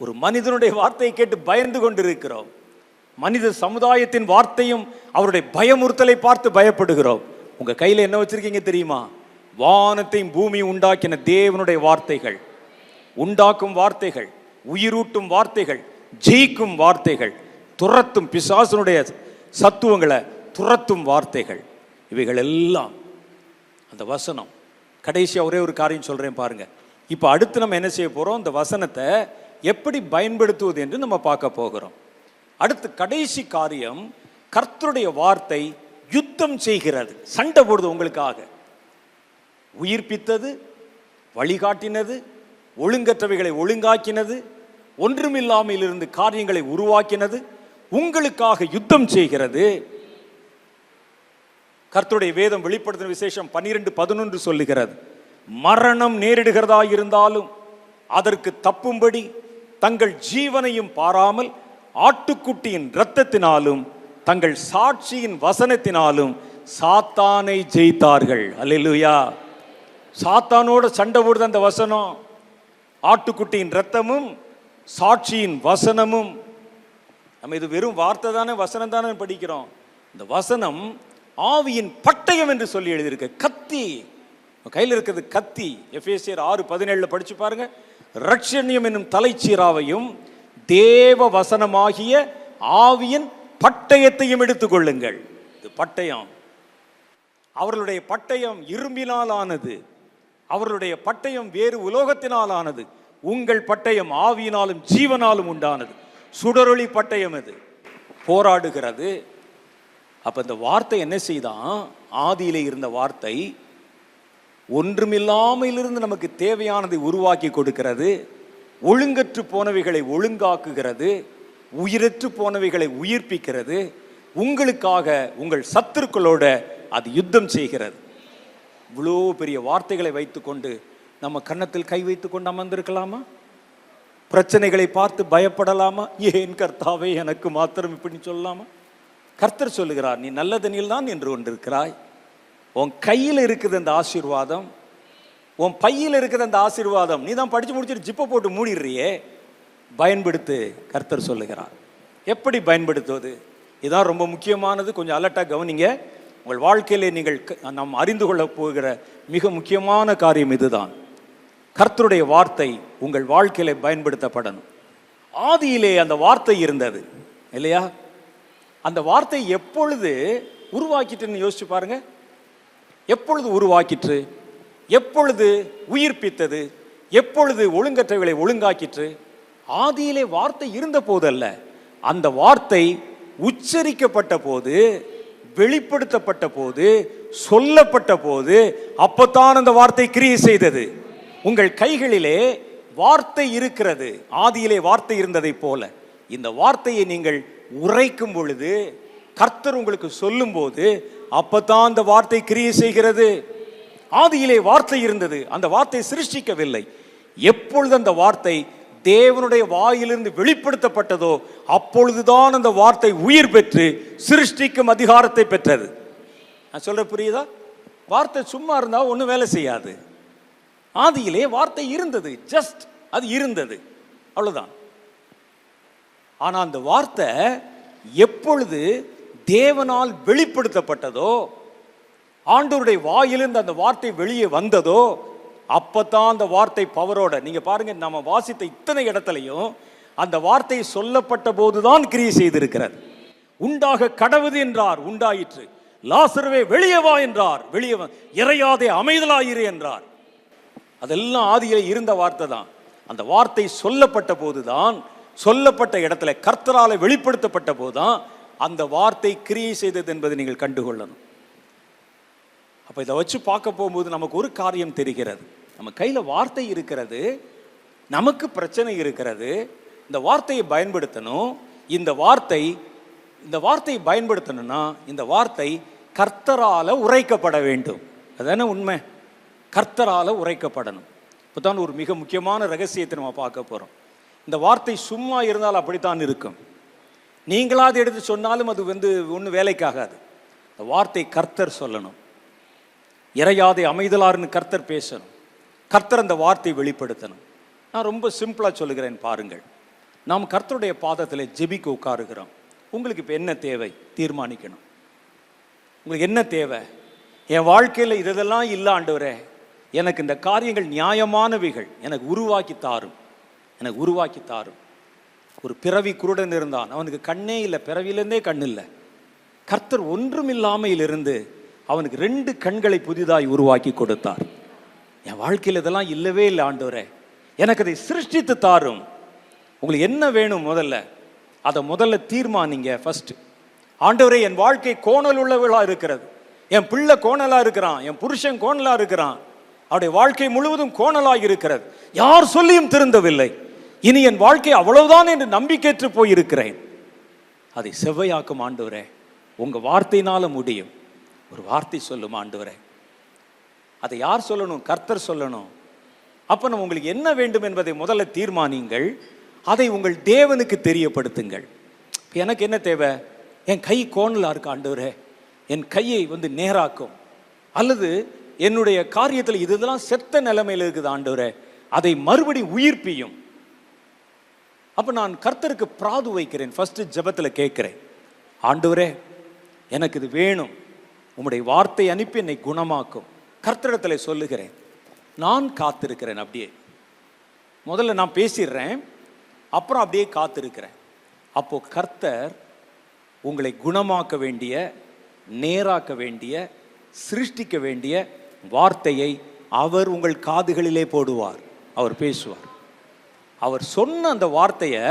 ஒரு மனிதனுடைய வார்த்தையை கேட்டு பயந்து கொண்டிருக்கிறோம். மனித சமுதாயத்தின் வார்த்தையும் அவருடைய பயமுறுத்தலை பார்த்து பயப்படுகிறோம். உங்க கையில என்ன வச்சிருக்கீங்க தெரியுமா? வானத்தையும் பூமி உண்டாக்கின தேவனுடைய வார்த்தைகள், உண்டாக்கும் வார்த்தைகள், உயிரூட்டும் வார்த்தைகள், ஜெயிக்கும் வார்த்தைகள், துரத்தும் பிசாசனுடைய சத்துவங்களை துரத்தும் வார்த்தைகள். இவைகள் எல்லாம் அந்த வசனம். கடைசியா ஒரே ஒரு காரியம் சொல்றேன் பாருங்க. இப்ப அடுத்து நம்ம என்ன செய்ய போறோம்? இந்த வசனத்தை எப்படி பயன்படுத்துவது என்று நம்ம பார்க்க போகிறோம். அடுத்து கடைசி காரியம், கர்த்தருடைய வார்த்தை யுத்தம் செய்கிறது, சண்டை போடுது, உங்களுக்காக உயிர்ப்பித்தது, வழிகாட்டினது, ஒழுங்கற்றவைகளை ஒழுங்காக்கினது, ஒன்றுமில்லாமல் இருந்து காரியங்களை உருவாக்கினது, உங்களுக்காக யுத்தம் செய்கிறது. கர்த்தருடைய வேதம் வெளிப்படுத்தின விசேஷம் 12:11 சொல்லுகிறது, மரணம் நேரிடுகிறதா இருந்தாலும் அதற்கு தப்பும்படி தங்கள் ஜீவனையும் பாராமல் ஆட்டுக்குட்டியின் இரத்தத்தினாலும் தங்கள் சாட்சியின் வசனத்தினாலும் சாத்தானை ஜெயித்தார்கள். அல்லேலூயா. சாத்தானோட சண்டை போடுது அந்த வசனம். ஆட்டுக்குட்டியின் இரத்தமும் சாட்சியின் வசனமும். நம்ம இது வெறும் வார்த்தை தானே, வசனம் தானே படிக்கிறோம். இந்த வசனம் ஆவியின் பட்டயம் என்று சொல்லி எழுதியிருக்கு. கத்தி கையில் இருக்கிறது கத்தி. எபேசியர் 6:17 படிச்சு பாருங்க. ரட்சணியம் என்னும் தலைச்சீராவையும் தேவ வசனமாகிய ஆவியின் பட்டயத்தையும் எடுத்துக்கொள்ளுங்கள். இது பட்டயம். அவர்களுடைய பட்டயம் இரும்பினால் ஆனது, அவர்களுடைய பட்டயம் வேறு உலோகத்தினால் ஆனது. உங்கள் பட்டயம் ஆவியினாலும் ஜீவனாலும் உண்டானது. சுடரொளி பட்டயம் இது, போராடுகிறது. அப்ப இந்த வார்த்தை என்ன செய்தான்? ஆதியிலே இருந்த வார்த்தை ஒன்றுமில்லாமல் இருந்து நமக்கு தேவையானதை உருவாக்கி கொடுக்கிறது. ஒழுங்கற்று போனவைகளை ஒழுங்காக்குகிறது, உயிரற்று போனவைகளை உயிர்ப்பிக்கிறது. உங்களுக்காக உங்கள் சத்துருக்களோட அது யுத்தம் செய்கிறது. இவ்வளோ பெரிய வார்த்தைகளை வைத்துக்கொண்டு நம்ம கன்னத்தில் கை வைத்து கொண்டு அமர்ந்திருக்கலாமா? பிரச்சனைகளை பார்த்து பயப்படலாமா? ஏன் கர்த்தாவே எனக்கு மாத்திரம் இப்படி சொல்லலாமா? கர்த்தர் சொல்லுகிறார், நீ நல்லதனில் தான் என்று கொண்டிருக்கிறாய். உன் கையில் இருக்குது அந்த ஆசீர்வாதம், உன் பையில் இருக்குது அந்த ஆசீர்வாதம். நீ தான் படிச்சு முடிச்சுட்டு ஜிப்பை போட்டு மூடிடுறியே, பயன்படுத்து. கர்த்தர் சொல்லுகிறார். எப்படி பயன்படுத்துவது? இதுதான் ரொம்ப முக்கியமானது. கொஞ்சம் அலர்ட்டாக கவனிங்க. உங்கள் வாழ்க்கையிலே நீங்கள் நாம் அறிந்து கொள்ள போகிற மிக முக்கியமான காரியம் இதுதான். கர்த்தருடைய வார்த்தை உங்கள் வாழ்க்கையில பயன்படுத்தப்படணும். ஆதியிலே அந்த வார்த்தை இருந்தது இல்லையா? அந்த வார்த்தை எப்பொழுது உருவாக்கிட்டுன்னு யோசிச்சு பாருங்க. எப்பொழுது உருவாக்கிற்று? எப்பொழுது உயிர்ப்பித்தது? எப்பொழுது ஒழுங்கற்றவைகளை ஒழுங்காக்கிற்று? ஆதியிலே வார்த்தை இருந்த போதல்ல, அந்த வார்த்தை உச்சரிக்கப்பட்ட போது, வெளிப்படுத்தப்பட்ட போது, சொல்லப்பட்ட போது, அப்பத்தான் அந்த வார்த்தை கிரியை செய்தது. உங்கள் கைகளிலே வார்த்தை இருக்கிறது. ஆதியிலே வார்த்தை இருந்ததை போல இந்த வார்த்தையை நீங்கள் உரைக்கும் பொழுது, கர்த்தர் உங்களுக்கு சொல்லும் போது, அப்பத்தான் அந்த வார்த்தை கிரியை செய்கிறது. ஆதியிலே வார்த்தை இருந்தது, அந்த வார்த்தை சிருஷ்டிக்கவில்லை. எப்பொழுது அந்த வார்த்தை தேவனுடைய வாயிலிருந்து வெளிப்படுத்தப்பட்டதோ அப்பொழுதுதான் அந்த வார்த்தை உயிர் பெற்று சிருஷ்டிக்கும் அதிகாரத்தை பெற்றது. நான் சொல்ற புரியுதா? வார்த்தை சும்மா இருந்தா ஒன்றும் வேலை செய்யாது. ஆதியிலே வார்த்தை இருந்தது, ஜஸ்ட் அது இருந்தது, அவ்வளவுதான். ஆனா அந்த வார்த்தை எப்பொழுது தேவனால் வெளிப்படுத்தப்பட்டதோ, ஆண்டவருடைய வாயிலிருந்து அந்த வார்த்தை வெளியே வந்ததோ, அப்பதான் அந்த வார்த்தை பவரோட. நீங்க பாருங்க, நம்ம வாசித்த இத்தனை இடத்துலையும் அந்த வார்த்தை சொல்லப்பட்ட போதுதான் கிரியை செய்திருக்கிறது. உண்டாக கடவுது என்றார், உண்டாயிற்று. லாசருவே வெளியே வா என்றார், வெளியே வா. இறையாதே அமைதலாயிரு என்றார். அதெல்லாம் ஆதியிலே இருந்த வார்த்தை தான். அந்த வார்த்தை சொல்லப்பட்ட போதுதான், சொல்லப்பட்ட இடத்துல கர்த்தரால வெளிப்படுத்தப்பட்ட போதுதான் அந்த வார்த்தை கிரியை செய்தது என்பதை நீங்கள் கண்டுகொள்ளணும். அப்ப இதை வச்சு பார்க்க போகும்போது நமக்கு ஒரு காரியம் தெரிகிறது. நம்ம கையில வார்த்தை இருக்கிறது, நமக்கு பிரச்சனை இருக்கிறது. இந்த வார்த்தையை பயன்படுத்தணும். இந்த வார்த்தையை பயன்படுத்தணும்னா இந்த வார்த்தை கர்த்தரால உரைக்கப்பட வேண்டும். அதான உண்மை. கர்த்தரால உரைக்கப்படணும். இப்போதான் ஒரு மிக முக்கியமான ரகசியத்தை நம்ம பார்க்க போறோம். இந்த வார்த்தை சும்மா இருந்தால் அப்படித்தான் இருக்கும். நீங்களாவது எடுத்து சொன்னாலும் அது ஒன்றும் வேலைக்காகாது. இந்த வார்த்தை கர்த்தர் சொல்லணும். இறையாதே அமைதலாருன்னு கர்த்தர் பேசணும். கர்த்தர் அந்த வார்த்தையை வெளிப்படுத்தணும். நான் ரொம்ப சிம்பிளா சொல்லுகிறேன் பாருங்கள். நாம் கர்த்தருடைய பாதத்தில் ஜெபிக்க உட்காருகிறோம். உங்களுக்கு இப்போ என்ன தேவை தீர்மானிக்கணும். உங்களுக்கு என்ன தேவை? என் வாழ்க்கையில் இதெல்லாம் இல்லை ஆண்டவரே, எனக்கு இந்த காரியங்கள் நியாயமானவைகள் எனக்கு உருவாக்கி தாரும், எனக்கு உருவாக்கி தாரும். ஒரு பிறவி குருடன் இருந்தான், அவனுக்கு கண்ணே இல்லை, பிறவியிலேருந்தே கண் இல்லை. கர்த்தர் ஒன்றுமில்லாமையிலிருந்து அவனுக்கு 2 கண்களை புதிதாய் உருவாக்கி கொடுத்தார். என் வாழ்க்கையில் இதெல்லாம் இல்லவே இல்லை ஆண்டவரே, எனக்கு அதை சிருஷ்டித்து தாரும். உங்களுக்கு என்ன வேணும் அதை முதல்ல தீர்மானிங்க. ஃபர்ஸ்ட், ஆண்டவரே என் வாழ்க்கை கோணல் உள்ளவளா இருக்கிறது, என் பிள்ளை கோணலா இருக்கிறான், என் புருஷன் கோணலா இருக்கிறான், அவருடைய வாழ்க்கை முழுவதும் கோணலாக இருக்கிறது, யார் சொல்லியும் திருந்தவில்லை, இனி என் வாழ்க்கை அவ்வளவுதான் என்று நம்பிக்கையற்று போயிருக்கிறேன். அதை செவ்வையாக்கும் ஆண்டவரே, உங்க வார்த்தையினால முடியும். ஒரு வார்த்தை சொல்லும் ஆண்டவரே. அதை யார் சொல்லணும்? கர்த்தர் சொல்லணும். அப்ப நம்ம உங்களுக்கு என்ன வேண்டும் என்பதை முதல்ல தீர்மானிங்கள். அதை உங்கள் தேவனுக்கு தெரியப்படுத்துங்கள். எனக்கு என்ன தேவை? என் கை கோணலா இருக்கு ஆண்டவரே, என் கையை நேராக்கும், அல்லது என்னுடைய காரியத்தில் இதெல்லாம் செத்த நிலைமையில் இருக்குது ஆண்டவரே, அதை மறுபடி உயிர்ப்பியும். அப்ப நான் கர்த்தருக்கு பிராது வைக்கிறேன். ஃபர்ஸ்ட் ஜெபத்தில் கேட்கிறேன், ஆண்டவரே எனக்கு இது வேணும், உம்முடைய வார்த்தை அனுப்பி என்னை குணமாக்கும். கர்த்தரிடத்தில் சொல்லுகிறேன், நான் காத்திருக்கிறேன். அப்படியே முதல்ல நான் பேசிடுறேன், அப்புறம் அப்படியே காத்திருக்கிறேன். அப்போ கர்த்தர் உங்களை குணமாக்க வேண்டிய, நேராக்க வேண்டிய, சிருஷ்டிக்க வேண்டிய வார்த்தையை அவர் உங்கள் காதுகளிலே போடுவார். அவர் பேசுவார். அவர் சொன்ன அந்த வார்த்தையை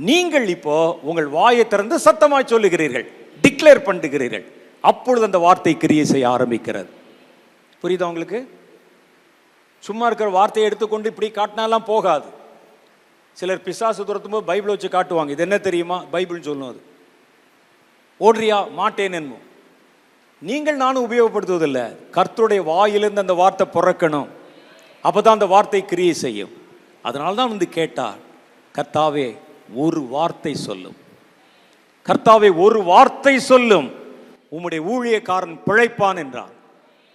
நீங்கள் இப்போ உங்கள் வாயை திறந்து சத்தமாய் சொல்லுகிறீர்கள், டிக்ளேர் பண்ணுகிறீர்கள். அப்பொழுது அந்த வார்த்தை கிரியை செய்ய ஆரம்பிக்கிறது. புரியுதா உங்களுக்கு? சும்மா இருக்கிற வார்த்தையை எடுத்துக்கொண்டு இப்படி காட்டினாலாம் போகாது. சிலர் பிசாசு துரத்தும் போது பைபிள் வச்சு காட்டுவாங்க. இது என்ன தெரியுமா? பைபிள்னு சொல்லணும். அது ஓடுறியா? மாட்டேன் என்னும். நீங்கள் நானும் உபயோகப்படுத்துவதில்லை. கர்த்தருடைய வாயிலிருந்து அந்த வார்த்தை பிறக்கணும், அப்பதான் அந்த வார்த்தை கிரியை செய்யும். அதனால தான் கேட்டார், கர்த்தாவே ஒரு வார்த்தை சொல்லும், கர்த்தாவே ஒரு வார்த்தை சொல்லும், உம்முடைய ஊழியக்காரன் பிழைப்பான் என்றான்.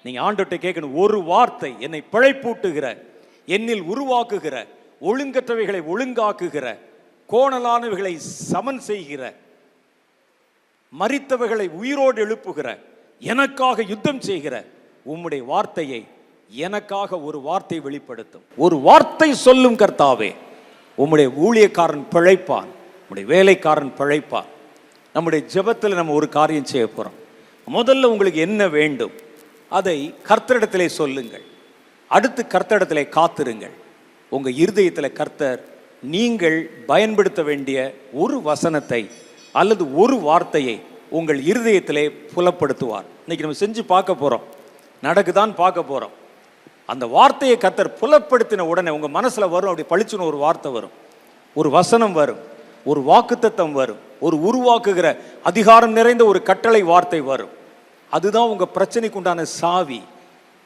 நீங்க ஆண்டவர்கிட்ட கேட்கணும், ஒரு வார்த்தை என்னை பிழைப்பூட்டுகிற, என்னில் உருவாக்குகிற, ஒழுங்கற்றவைகளை ஒழுங்காக்குகிற, கோணலானவைகளை சமன் செய்கிற, மரித்தவைகளை உயிரோடு எழுப்புகிற, எனக்காக யுத்தம் செய்கிற உம்முடைய வார்த்தையை எனக்காக ஒரு வார்த்தை வெளிப்படுத்தும். ஒரு வார்த்தை சொல்லும் கர்த்தாவே, உம்முடைய ஊழியக்காரன் பிழைப்பான், உம்முடைய வேலைக்காரன் பிழைப்பான். நம்முடைய ஜெபத்தில் நம்ம ஒரு காரியம் செய்ய போறோம். முதல்ல உங்களுக்கு என்ன வேண்டும் அதை கர்த்தரிடத்திலே சொல்லுங்கள். அடுத்து கர்த்தரிடத்திலே காத்திருங்கள். உங்க இருதயத்தில் கர்த்தர் நீங்கள் பயன்படுத்த வேண்டிய ஒரு வசனத்தை அல்லது ஒரு வார்த்தையை உங்கள் இருதயத்திலே புலப்படுத்துவார். இன்னைக்கு நம்ம செஞ்சு பார்க்க போறோம், நடக்குதான் பார்க்க போறோம். அந்த வார்த்தையை கர்த்தர் புலப்படுத்தின உடனே உங்க மனசுல வரும், அப்படி பளிச்சுன்னு ஒரு வார்த்தை வரும், ஒரு வசனம் வரும், ஒரு வாக்குத்தத்தம் வரும், ஒரு உருவாக்குகிற அதிகாரம் நிறைந்த ஒரு கட்டளை வார்த்தை வரும். அதுதான் உங்க பிரச்சனைக்கு உண்டான சாவி.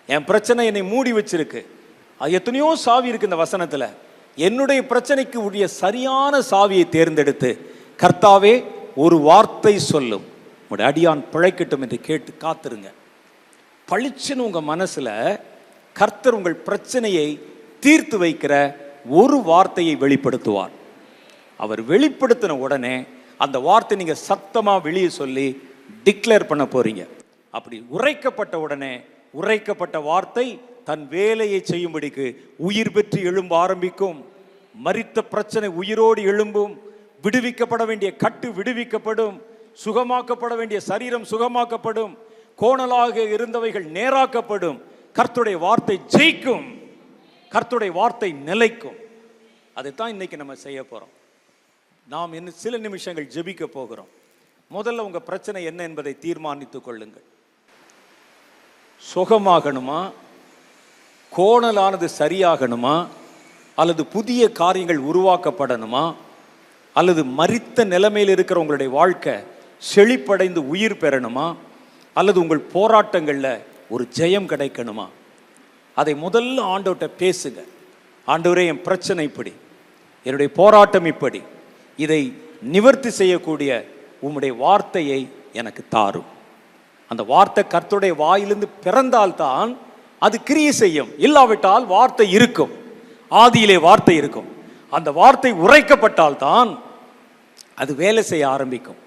என் பிரச்சனை என்னை மூடி வச்சிருக்கு, அது எத்தனையோ சாவி இருக்கு இந்த வசனத்துல. என்னுடைய பிரச்சனைக்கு உடைய சரியான சாவியை தேர்ந்தெடுத்து, கர்த்தாவே ஒரு வார்த்தை சொல்லும், உங்களுடைய அடியான் பிழைக்கட்டும் என்று கேட்டு காத்திருங்க. பளிச்சுன்னு உங்க மனசுல கர்த்தர் உங்கள் பிரச்சனையை தீர்த்து வைக்கிற ஒரு வார்த்தையை வெளிப்படுத்துவார். அவர் வெளிப்படுத்தின உடனே அந்த வார்த்தை நீங்க சத்தமா வெளியே சொல்லி டிக்ளேர் பண்ண போறீங்க. அப்படி உரைக்கப்பட்ட உடனே உரைக்கப்பட்ட வார்த்தை தன் வேலையை செய்யும்படிக்கு உயிர் பெற்று எழும்ப ஆரம்பிக்கும். மரித்த பிரச்சனை உயிரோடு எழும்பும். விடுவிக்கப்பட வேண்டிய கட்டு விடுவிக்கப்படும். சுகமாக்கப்பட வேண்டிய சரீரம் சுகமாக்கப்படும். கோணலாக இருந்தவைகள் நேராக்கப்படும். கர்த்தருடைய வார்த்தை ஜெயிக்கும். கர்த்தருடைய வார்த்தை நிலைக்கும். அதைத்தான் இன்னைக்கு நம்ம செய்ய போறோம். நாம் இன்னும் சில நிமிஷங்கள் ஜெபிக்க போகிறோம். முதல்ல உங்க பிரச்சனை என்ன என்பதை தீர்மானித்துக் கொள்ளுங்கள். சுகமாகணுமா, கோணலானது சரியாகணுமா, அல்லது புதிய காரியங்கள் உருவாக்கப்படணுமா, அல்லது மரித்த நிலைமையில் இருக்கிற உங்களுடைய வாழ்க்கை செழிப்படைந்து உயிர் பெறணுமா, அல்லது உங்கள் போராட்டங்களில் ஒரு ஜெயம் கிடைக்கணுமா? அதை முதல்ல ஆண்டவர்கிட்ட பேசுங்க. ஆண்டவரே, என் பிரச்சனை இப்படி, என்னுடைய போராட்டம் இப்படி, இதை நிவர்த்தி செய்யக்கூடிய உம்முடைய வார்த்தையை எனக்கு தாரும். அந்த வார்த்தை கர்த்தருடைய வாயிலிருந்து பிறந்தால்தான் அது கிரியை செய்யும். இல்லாவிட்டால் வார்த்தை இருக்கும், ஆதியிலே வார்த்தை இருக்கும். அந்த வார்த்தை உரைக்கப்பட்டால்தான் அது வேலை செய்ய ஆரம்பிக்கும்.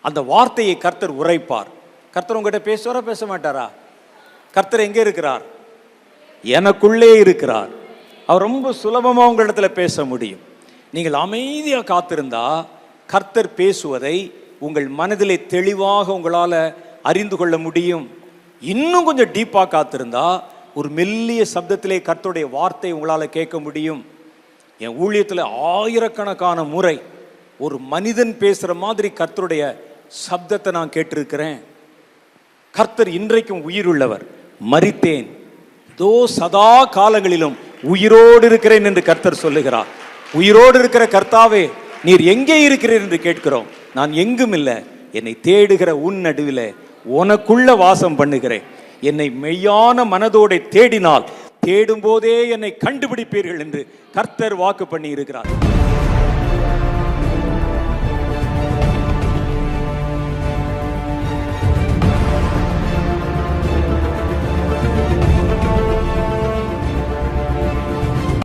அந்த வார்த்தையை கர்த்தர் உரைப்பார். கர்த்தர் உங்ககிட்ட பேசுவாரா பேச மாட்டாரா? கர்த்தர் எங்கே இருக்கிறார்? எனக்குள்ளே இருக்கிறார். அவர் ரொம்ப சுலபமா உங்களிடத்துல பேச முடியும். நீங்கள் அமைதியா காத்திருந்தா கர்த்தர் பேசுவதை உங்கள் மனதிலே தெளிவாக உங்களால அறிந்து கொள்ள முடியும். இன்னும் கொஞ்சம் டீப்பா காத்திருந்தா ஒரு மெல்லிய சப்தத்திலே கர்த்தருடைய வார்த்தை உங்களால கேட்க முடியும். என் ஊழியத்துல ஆயிரக்கணக்கான முறை ஒரு மனிதன் பேசுற மாதிரி கர்த்தருடைய சப்தத்தை நான் கேட்டிருக்கிறேன். கர்த்தர் இன்றைக்கும் உயிர் உள்ளவர். மரித்தேன், இதோ சதா காலங்களிலும் உயிரோடு இருக்கிறேன் என்று கர்த்தர் சொல்லுகிறார். உயிரோடு இருக்கிற கர்த்தாவே, நீர் எங்கே இருக்கிறீர் என்று கேட்கிறோம். நான் எங்கும் இல்லை, என்னை தேடுகிற உன் நடுவில் உனக்குள்ள வாசம் பண்ணுகிறேன். என்னை மெய்யான மனதோட தேடினால் தேடும் போதே என்னை கண்டுபிடிப்பீர்கள் என்று கர்த்தர் வாக்கு பண்ணி இருக்கிறார்.